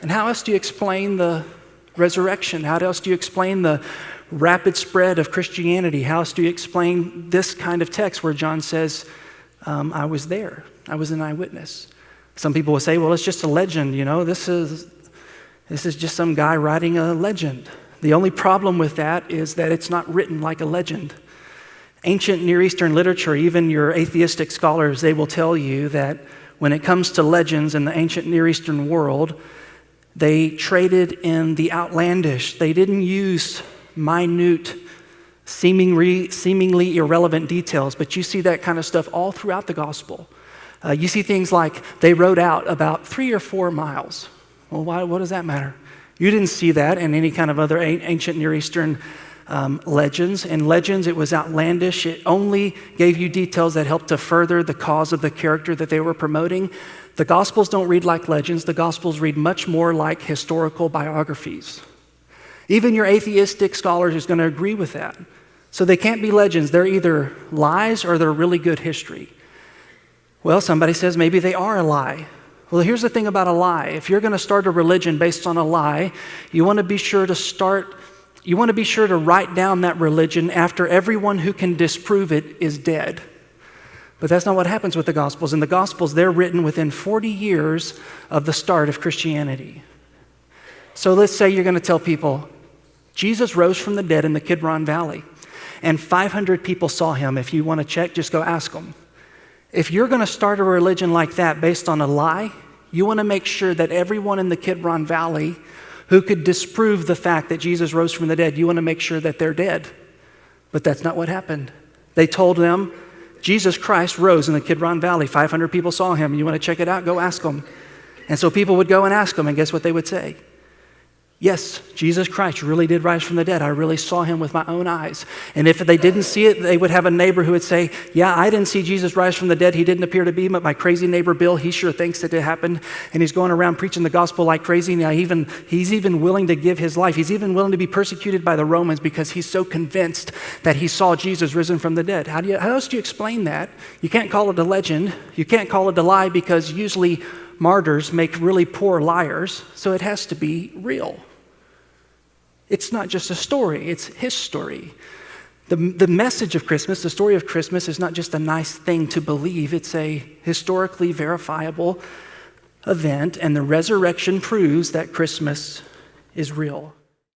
And how else do you explain the resurrection? How else do you explain the rapid spread of Christianity? How else do you explain this kind of text where John says, I was there, I was an eyewitness? Some people will say, well, it's just a legend, this is just some guy writing a legend. The only problem with that is that it's not written like a legend. Ancient Near Eastern literature, even your atheistic scholars, they will tell you that when it comes to legends in the ancient Near Eastern world, they traded in the outlandish. They didn't use minute, seemingly irrelevant details, but you see that kind of stuff all throughout the gospel. You see things like they rode out about 3 or 4 miles. Well, what does that matter? You didn't see that in any kind of other ancient Near Eastern legends. In legends, it was outlandish. It only gave you details that helped to further the cause of the character that they were promoting. The Gospels don't read like legends. The Gospels read much more like historical biographies. Even your atheistic scholars is going to agree with that. So they can't be legends. They're either lies or they're really good history. Well, somebody says maybe they are a lie. Well, here's the thing about a lie. If you're going to start a religion based on a lie, you want to be sure to write down that religion after everyone who can disprove it is dead. But that's not what happens with the Gospels. In the Gospels, they're written within 40 years of the start of Christianity. So let's say you're going to tell people, Jesus rose from the dead in the Kidron Valley, and 500 people saw him. If you want to check, just go ask them. If you're going to start a religion like that based on a lie, you want to make sure that everyone in the Kidron Valley who could disprove the fact that Jesus rose from the dead, you want to make sure that they're dead. But that's not what happened. They told them, Jesus Christ rose in the Kidron Valley. 500 people saw him. You want to check it out? Go ask them. And so people would go and ask them, and guess what they would say? Yes, Jesus Christ really did rise from the dead. I really saw him with my own eyes. And if they didn't see it, they would have a neighbor who would say, yeah, I didn't see Jesus rise from the dead. He didn't appear to be, but my crazy neighbor Bill, he sure thinks that it happened. And he's going around preaching the gospel like crazy. Now he's even willing to give his life. He's even willing to be persecuted by the Romans because he's so convinced that he saw Jesus risen from the dead. How else do you explain that? You can't call it a legend. You can't call it a lie because usually martyrs make really poor liars. So it has to be real. It's not just a story, it's his story. The message of Christmas, the story of Christmas, is not just a nice thing to believe. It's a historically verifiable event, and the resurrection proves that Christmas is real.